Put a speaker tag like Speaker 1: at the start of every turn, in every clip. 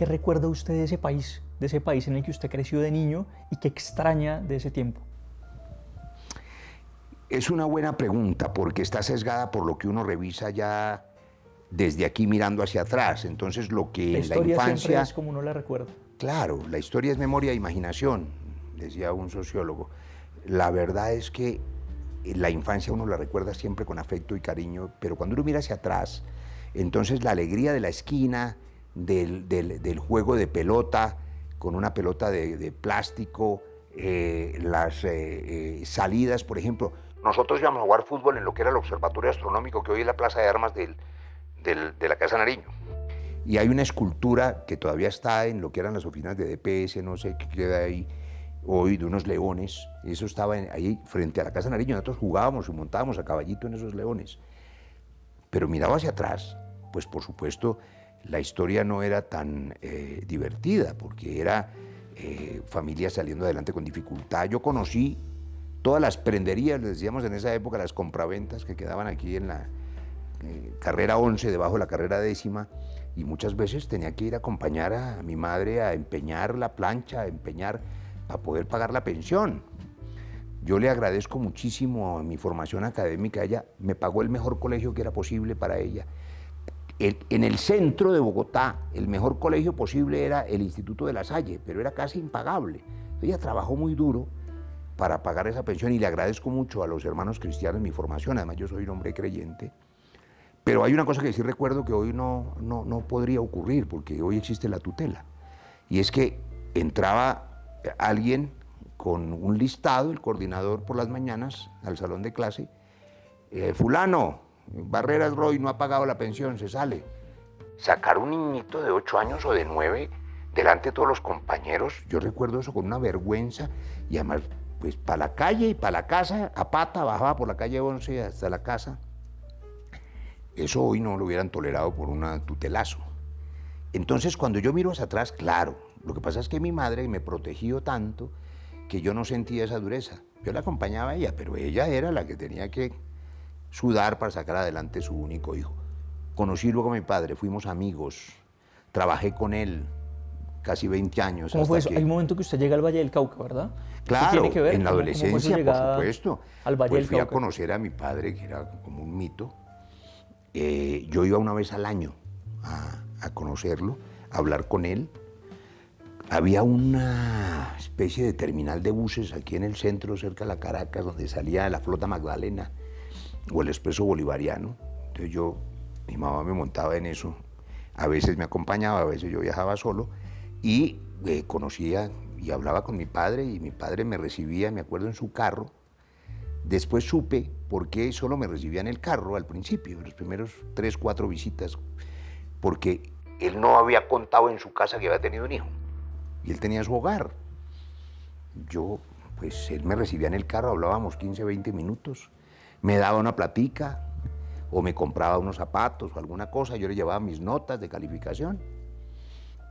Speaker 1: ¿Qué recuerda usted de ese país en el que usted creció de niño y qué extraña de ese tiempo?
Speaker 2: Es una buena pregunta porque está sesgada por lo que uno revisa ya desde aquí mirando hacia atrás. Entonces lo que
Speaker 1: La
Speaker 2: en la
Speaker 1: historia siempre
Speaker 2: infancia...
Speaker 1: es como uno la recuerda.
Speaker 2: Claro, la historia es memoria e imaginación, decía un sociólogo. La verdad es que la infancia uno la recuerda siempre con afecto y cariño, pero cuando uno mira hacia atrás, entonces la alegría de la esquina, del juego de pelota, con una pelota de plástico, las salidas, por ejemplo. Nosotros íbamos a jugar fútbol en lo que era el Observatorio Astronómico, que hoy es la Plaza de Armas de la Casa Nariño. Y hay una escultura que todavía está en lo que eran las oficinas de DPS, no sé qué queda ahí hoy, de unos leones. Eso estaba ahí frente a la Casa Nariño. Nosotros jugábamos y montábamos a caballito en esos leones. Pero miraba hacia atrás, pues por supuesto la historia no era tan divertida, porque era familias saliendo adelante con dificultad. Yo conocí todas las prenderías, les decíamos en esa época, las compraventas que quedaban aquí en la carrera 11, debajo de la carrera 10ª, y muchas veces tenía que ir a acompañar a mi madre a empeñar la plancha, a empeñar para poder pagar la pensión. Yo le agradezco muchísimo a mi formación académica. Ella me pagó el mejor colegio que era posible para ella. En el centro de Bogotá, el mejor colegio posible era el Instituto de La Salle, pero era casi impagable. Ella trabajó muy duro para pagar esa pensión y le agradezco mucho a los hermanos cristianos mi formación. Además, yo soy un hombre creyente. Pero hay una cosa que sí recuerdo que hoy no podría ocurrir, porque hoy existe la tutela. Y es que entraba alguien con un listado, el coordinador por las mañanas, al salón de clase, fulano, Barreras Roy no ha pagado la pensión, se sale. Sacar un niñito de 8 años o de 9 delante de todos los compañeros, yo recuerdo eso con una vergüenza, y además, pues para la calle y para la casa, a pata, bajaba por la calle 11 hasta la casa. Eso hoy no lo hubieran tolerado por un tutelazo. Entonces, cuando yo miro hacia atrás, claro, lo que pasa es que mi madre me protegió tanto que yo no sentía esa dureza. Yo la acompañaba a ella, pero ella era la que tenía que sudar para sacar adelante su único hijo. Conocí luego a mi padre, fuimos amigos, trabajé con él casi 20 años.
Speaker 1: ¿Cómo fue eso? Hay un momento que usted llega al Valle del Cauca, ¿verdad?
Speaker 2: Claro,
Speaker 1: tiene que ver?
Speaker 2: en la
Speaker 1: ¿Cómo fue su
Speaker 2: adolescencia, por
Speaker 1: llegada
Speaker 2: supuesto.
Speaker 1: al Valle
Speaker 2: Pues
Speaker 1: del
Speaker 2: fui a
Speaker 1: Cauca?
Speaker 2: conocer a mi padre, que era como un mito. Yo iba una vez al año a conocerlo, a hablar con él. Había una especie de terminal de buses aquí en el centro, cerca de la Caracas, donde salía la Flota Magdalena o el Expreso Bolivariano. Entonces mi mamá me montaba en eso. A veces me acompañaba, a veces yo viajaba solo y conocía y hablaba con mi padre, y mi padre me recibía, me acuerdo, en su carro. Después supe por qué solo me recibía en el carro al principio, los primeros 3, 4 visitas, porque él no había contado en su casa que había tenido un hijo, y él tenía su hogar. Pues él me recibía en el carro, hablábamos 15, 20 minutos, me daba una platica, o me compraba unos zapatos o alguna cosa, yo le llevaba mis notas de calificación,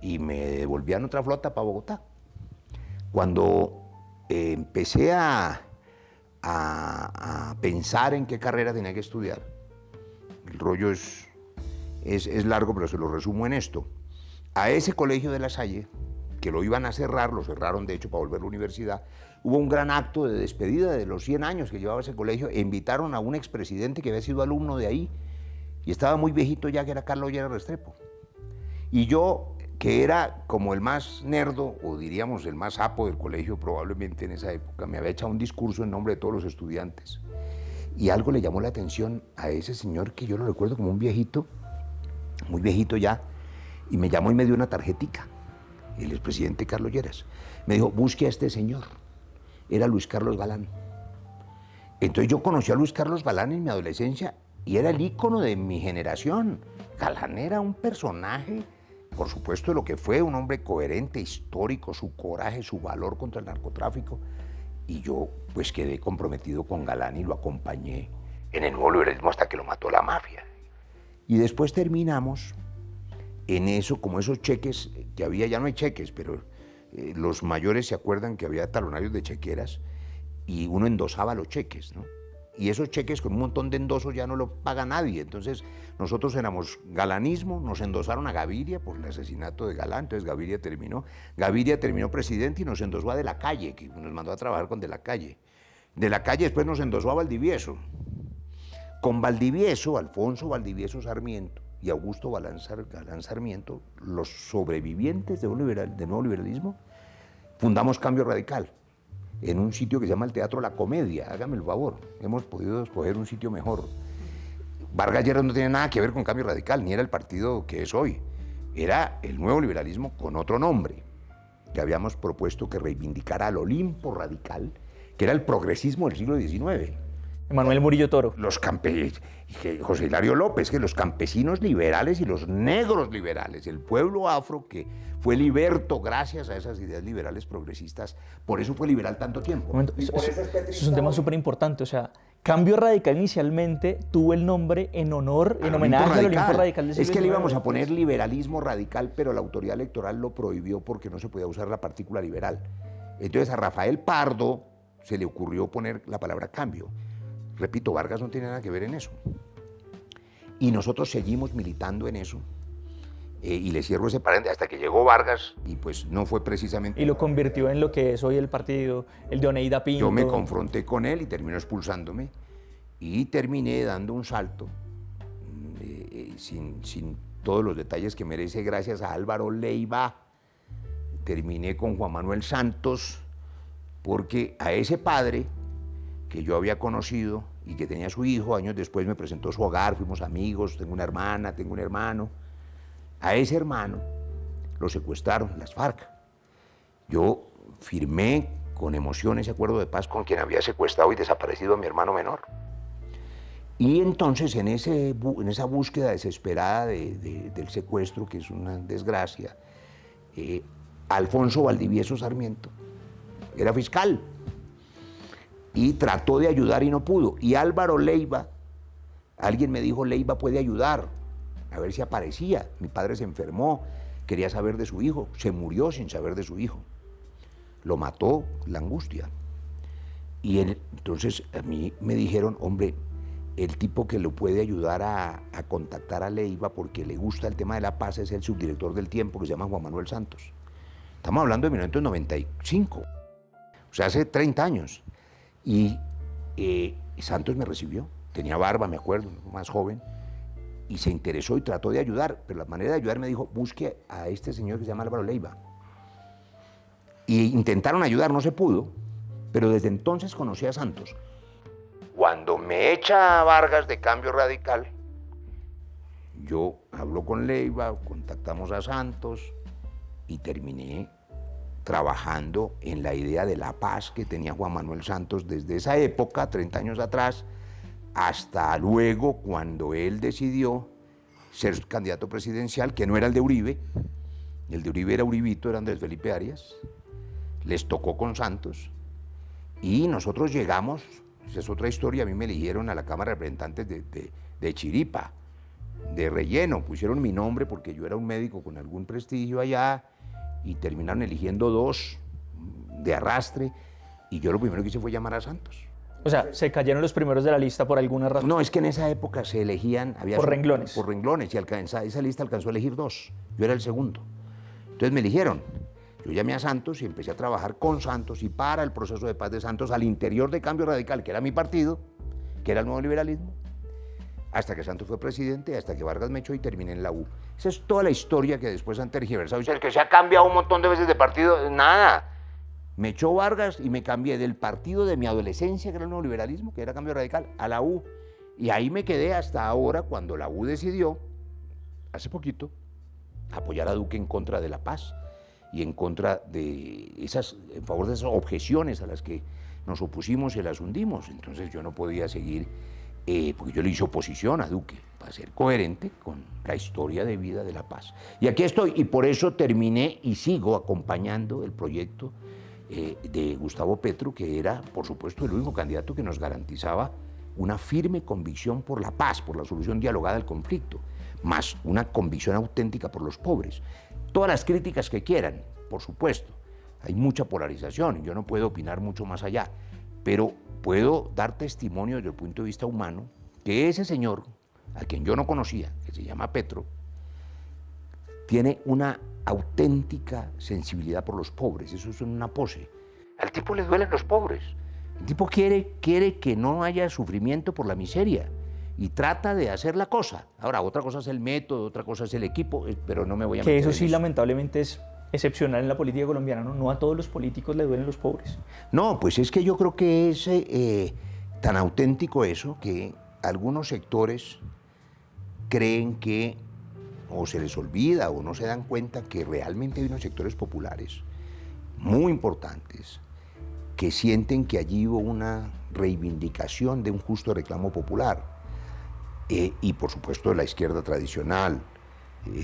Speaker 2: y me devolvían otra flota para Bogotá. Cuando empecé a pensar en qué carrera tenía que estudiar, el rollo es largo, pero se lo resumo en esto. A ese colegio de La Salle, que lo iban a cerrar, lo cerraron de hecho para volver a la universidad, hubo un gran acto de despedida de los 100 años que llevaba ese colegio, e invitaron a un expresidente que había sido alumno de ahí, y estaba muy viejito ya, que era Carlos Lleras Restrepo. Y yo, que era como el más nerdo, o diríamos el más sapo del colegio probablemente en esa época, me había echado un discurso en nombre de todos los estudiantes. Y algo le llamó la atención a ese señor, que yo lo recuerdo como un viejito, muy viejito ya, y me llamó y me dio una tarjetica, el expresidente Carlos Lleras. Me dijo, busque a este señor. Era Luis Carlos Galán. Entonces yo conocí a Luis Carlos Galán en mi adolescencia, y era el ícono de mi generación. Galán era un personaje, por supuesto, lo que fue, un hombre coherente, histórico, su coraje, su valor contra el narcotráfico. Y yo, pues, quedé comprometido con Galán y lo acompañé en el nuevo liberalismo hasta que lo mató la mafia. Y después terminamos en eso, como esos cheques que había, ya no hay cheques, pero los mayores se acuerdan que había talonarios de chequeras y uno endosaba los cheques, ¿no? y esos cheques con un montón de endosos ya no lo paga nadie. Entonces nosotros éramos galanismo, nos endosaron a Gaviria por el asesinato de Galán, entonces Gaviria terminó presidente y nos endosó a De la Calle, que nos mandó a trabajar con De la Calle. De la Calle después nos endosó a Valdivieso. Con Valdivieso, Alfonso Valdivieso Sarmiento y Augusto Galán Sarmiento, los sobrevivientes del nuevo liberalismo, fundamos Cambio Radical en un sitio que se llama el Teatro La Comedia. Hágame el favor, hemos podido escoger un sitio mejor. Vargas Lleras no tiene nada que ver con Cambio Radical, ni era el partido que es hoy. Era el nuevo liberalismo con otro nombre, que habíamos propuesto que reivindicara al Olimpo radical, que era el progresismo del siglo XIX.
Speaker 1: Emanuel Murillo Toro.
Speaker 2: José Hilario López, que los campesinos liberales y los negros liberales, el pueblo afro que fue liberto gracias a esas ideas liberales progresistas, por eso fue liberal tanto tiempo.
Speaker 1: Eso es un tema súper importante, o sea, Cambio Radical inicialmente tuvo el nombre en honor, en homenaje al Olimpo Radical del siglo
Speaker 2: Es que le
Speaker 1: XIX.
Speaker 2: íbamos a poner liberalismo radical, pero la autoridad electoral lo prohibió porque no se podía usar la partícula liberal. Entonces a Rafael Pardo se le ocurrió poner la palabra cambio. Repito, Vargas no tiene nada que ver en eso. Y nosotros seguimos militando en eso. Y le cierro ese paréntesis hasta que llegó Vargas y pues no fue precisamente...
Speaker 1: Y lo convirtió en lo que es hoy el partido, el de Oneida Pinto.
Speaker 2: Yo me confronté con él y terminó expulsándome. Y terminé dando un salto, sin todos los detalles que merece, gracias a Álvaro Leiva. Terminé con Juan Manuel Santos, porque a ese padre que yo había conocido y que tenía su hijo, años después me presentó su hogar, fuimos amigos, tengo una hermana, tengo un hermano. A ese hermano lo secuestraron las FARC. Yo firmé con emoción ese acuerdo de paz con quien había secuestrado y desaparecido a mi hermano menor. Y entonces en esa búsqueda desesperada del secuestro, que es una desgracia, Alfonso Valdivieso Sarmiento era fiscal y trató de ayudar y no pudo. Y Álvaro Leiva, alguien me dijo, Leiva puede ayudar, a ver si aparecía. Mi padre se enfermó, quería saber de su hijo, se murió sin saber de su hijo. Lo mató la angustia. Y entonces a mí me dijeron, hombre, el tipo que lo puede ayudar a contactar a Leiva porque le gusta el tema de la paz es el subdirector del Tiempo, que se llama Juan Manuel Santos. Estamos hablando de 1995, o sea, hace 30 años. Y Santos me recibió, tenía barba, me acuerdo, más joven, y se interesó y trató de ayudar, pero la manera de ayudar me dijo, busque a este señor que se llama Álvaro Leiva. Y intentaron ayudar, no se pudo, pero desde entonces conocí a Santos. Cuando me echa Vargas de Cambio Radical, yo hablo con Leiva, contactamos a Santos y terminé trabajando en la idea de la paz que tenía Juan Manuel Santos desde esa época, 30 años atrás, hasta luego cuando él decidió ser candidato presidencial, que no era el de Uribe era Uribito, era Andrés Felipe Arias, les tocó con Santos y nosotros llegamos, esa es otra historia, a mí me eligieron a la Cámara de Representantes de Chiripa, de relleno, pusieron mi nombre porque yo era un médico con algún prestigio allá, y terminaron eligiendo 2 de arrastre, y yo lo primero que hice fue llamar a Santos.
Speaker 1: O sea, se cayeron los primeros de la lista por alguna razón.
Speaker 2: No, es que en esa época se elegían...
Speaker 1: Por renglones.
Speaker 2: Por renglones, y esa lista alcanzó a elegir 2. Yo era el segundo. Entonces me eligieron. Yo llamé a Santos y empecé a trabajar con Santos y para el proceso de paz de Santos al interior de Cambio Radical, que era mi partido, que era el nuevo liberalismo, hasta que Santos fue presidente, hasta que Vargas me echó y terminé en la U. Esa es toda la historia que después han tergiversado. El que se ha cambiado un montón de veces de partido, nada. Me echó Vargas y me cambié del partido de mi adolescencia, que era el nuevo liberalismo, que era Cambio Radical, a la U. Y ahí me quedé hasta ahora, cuando la U decidió, hace poquito, apoyar a Duque en contra de la paz y en contra de en favor de esas objeciones a las que nos opusimos y las hundimos. Entonces yo no podía seguir, porque yo le hice oposición a Duque, para ser coherente con la historia de vida de la paz. Y aquí estoy, y por eso terminé y sigo acompañando el proyecto de Gustavo Petro, que era, por supuesto, el único candidato que nos garantizaba una firme convicción por la paz, por la solución dialogada del conflicto, más una convicción auténtica por los pobres. Todas las críticas que quieran, por supuesto, hay mucha polarización y yo no puedo opinar mucho más allá, pero puedo dar testimonio desde el punto de vista humano que ese señor, a quien yo no conocía, que se llama Petro, tiene una auténtica sensibilidad por los pobres. Eso es una pose. Al tipo le duelen los pobres. El tipo quiere que no haya sufrimiento por la miseria y trata de hacer la cosa. Ahora, otra cosa es el método, otra cosa es el equipo, pero no me voy a meter
Speaker 1: Que eso
Speaker 2: en
Speaker 1: sí, lamentablemente, es excepcional en la política colombiana, ¿no? No a todos los políticos le duelen los pobres.
Speaker 2: No, pues es que yo creo que es tan auténtico eso que algunos sectores creen que o se les olvida o no se dan cuenta que realmente hay unos sectores populares muy importantes que sienten que allí hubo una reivindicación de un justo reclamo popular. Y por supuesto la izquierda tradicional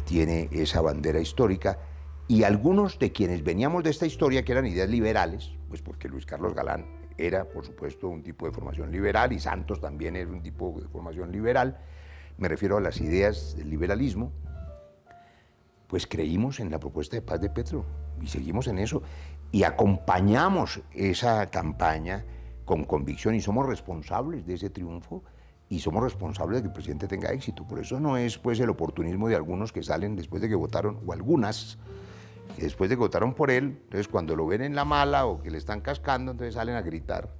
Speaker 2: tiene esa bandera histórica, y algunos de quienes veníamos de esta historia, que eran ideas liberales, pues porque Luis Carlos Galán era, por supuesto, un tipo de formación liberal, y Santos también era un tipo de formación liberal, me refiero a las ideas del liberalismo, pues creímos en la propuesta de paz de Petro y seguimos en eso y acompañamos esa campaña con convicción y somos responsables de ese triunfo y somos responsables de que el presidente tenga éxito. Por eso no es pues el oportunismo de algunos que salen después de que votaron, o algunas que después de que votaron por él, entonces cuando lo ven en la mala o que le están cascando, entonces salen a gritar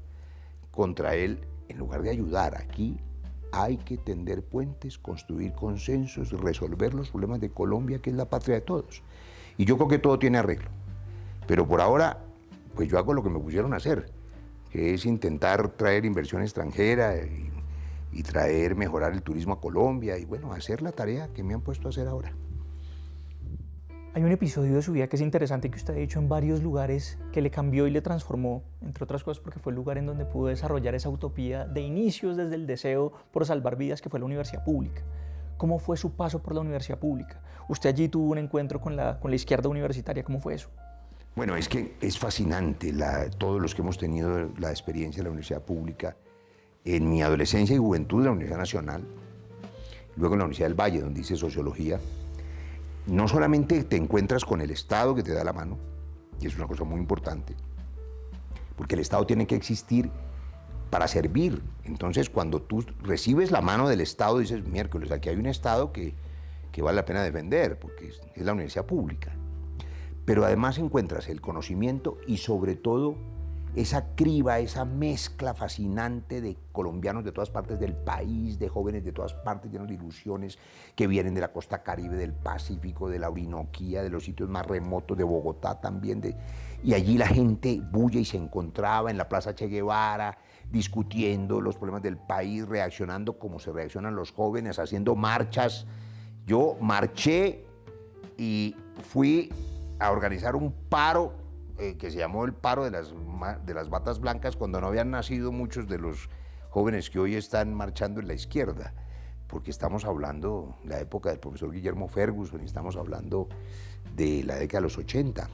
Speaker 2: contra él en lugar de ayudar. Aquí hay que tender puentes, construir consensos, resolver los problemas de Colombia, que es la patria de todos. Y yo creo que todo tiene arreglo. Pero por ahora, pues yo hago lo que me pusieron a hacer, que es intentar traer inversión extranjera y mejorar el turismo a Colombia y bueno, hacer la tarea que me han puesto a hacer ahora.
Speaker 1: Hay un episodio de su vida que es interesante, que usted ha dicho en varios lugares, que le cambió y le transformó, entre otras cosas porque fue el lugar en donde pudo desarrollar esa utopía de inicios desde el deseo por salvar vidas, que fue la universidad pública. ¿Cómo fue su paso por la universidad pública? Usted allí tuvo un encuentro con la izquierda universitaria, ¿cómo fue eso?
Speaker 2: Bueno, es que es fascinante todos los que hemos tenido la experiencia de la universidad pública. En mi adolescencia y juventud en la Universidad Nacional, luego en la Universidad del Valle, donde hice sociología, no solamente te encuentras con el Estado que te da la mano, y es una cosa muy importante, porque el Estado tiene que existir para servir. Entonces, cuando tú recibes la mano del Estado, dices, miércoles, aquí hay un Estado que vale la pena defender, porque es la universidad pública. Pero además encuentras el conocimiento y sobre todo esa criba, esa mezcla fascinante de colombianos de todas partes del país, de jóvenes de todas partes llenos de ilusiones, que vienen de la costa Caribe, del Pacífico, de la Orinoquía, de los sitios más remotos, de Bogotá también. Y allí la gente bulle y se encontraba en la Plaza Che Guevara, discutiendo los problemas del país, reaccionando como se reaccionan los jóvenes, haciendo marchas. Yo marché y fui a organizar un paro que se llamó el paro de las batas blancas, cuando no habían nacido muchos de los jóvenes que hoy están marchando en la izquierda, porque estamos hablando de la época del profesor Guillermo Ferguson y estamos hablando de la década de los 80.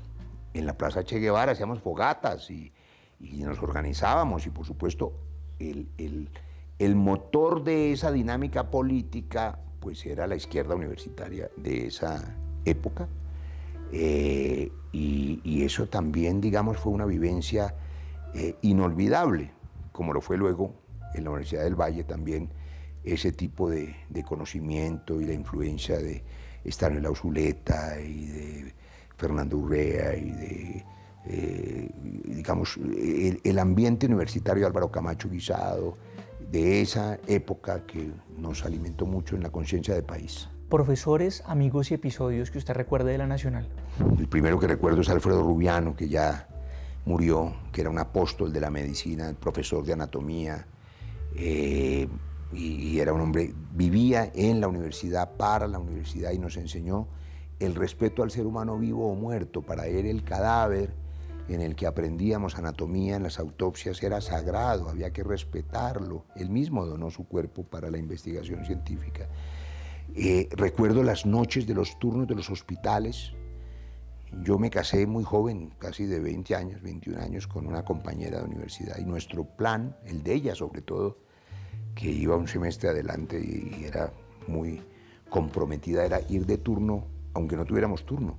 Speaker 2: En la Plaza Che Guevara hacíamos fogatas y nos organizábamos y por supuesto el motor de esa dinámica política pues era la izquierda universitaria de esa época. Y eso también, digamos, fue una vivencia inolvidable, como lo fue luego en la Universidad del Valle también, ese tipo de conocimiento y la influencia de Estanislao Zuleta y de Fernando Urrea y de, digamos, el ambiente universitario de Álvaro Camacho Guisado, de esa época que nos alimentó mucho en la conciencia del país.
Speaker 1: Profesores, amigos y episodios que usted recuerde de la Nacional.
Speaker 2: El primero que recuerdo es Alfredo Rubiano, que ya murió, que era un apóstol de la medicina, profesor de anatomía, y era un hombre, vivía en la universidad, para la universidad, y nos enseñó el respeto al ser humano vivo o muerto. Para él el cadáver en el que aprendíamos anatomía en las autopsias era sagrado, había que respetarlo. Él mismo donó su cuerpo para la investigación científica. Recuerdo las noches de los turnos de los hospitales. Yo me casé muy joven, casi de 20 años, 21 años, con una compañera de universidad, y nuestro plan, el de ella sobre todo, que iba un semestre adelante y era muy comprometida, era ir de turno, aunque no tuviéramos turno.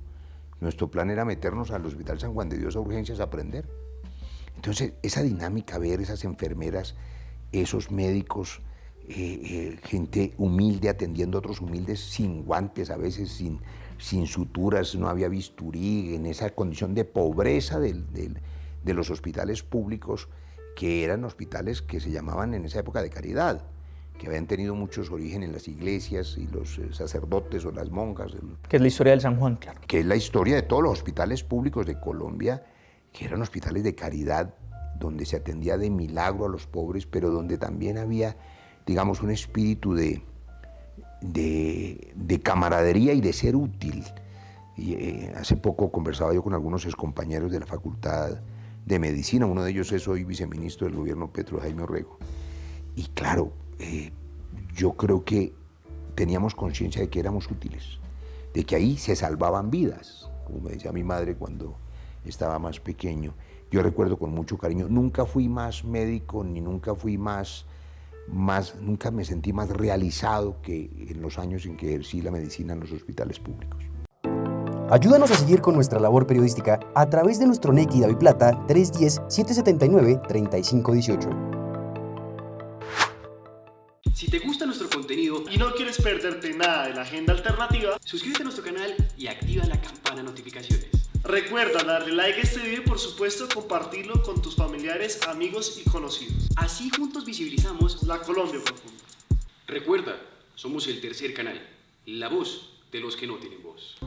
Speaker 2: Nuestro plan era meternos al Hospital San Juan de Dios a urgencias a aprender. Entonces, esa dinámica, ver esas enfermeras, esos médicos, gente humilde atendiendo a otros humildes sin guantes, a veces sin suturas, no había bisturí, en esa condición de pobreza de los hospitales públicos, que eran hospitales que se llamaban en esa época de caridad, que habían tenido muchos orígenes en las iglesias y los sacerdotes o las monjas.
Speaker 1: Que es la historia del San Juan, claro.
Speaker 2: Que es la historia de todos los hospitales públicos de Colombia, que eran hospitales de caridad, donde se atendía de milagro a los pobres, pero donde también había, digamos, un espíritu de camaradería y de ser útil. Y hace poco conversaba yo con algunos excompañeros de la Facultad de Medicina, uno de ellos es hoy viceministro del gobierno Petro, Jaime Orrego. Y claro, yo creo que teníamos conciencia de que éramos útiles, de que ahí se salvaban vidas, como me decía mi madre cuando estaba más pequeño. Yo recuerdo con mucho cariño, nunca fui más médico, ni nunca fui nunca me sentí más realizado que en los años en que ejercí la medicina en los hospitales públicos.
Speaker 3: Ayúdanos a seguir con nuestra labor periodística a través de nuestro Nequi DaviPlata 310-779-3518.
Speaker 4: Si te gusta nuestro contenido y no quieres perderte nada de la agenda alternativa, suscríbete a nuestro canal y activa la campana de notificaciones. Recuerda darle like a este video y por supuesto compartirlo con tus familiares, amigos y conocidos. Así juntos visibilizamos la Colombia profunda.
Speaker 5: Recuerda, somos el tercer canal, la voz de los que no tienen voz.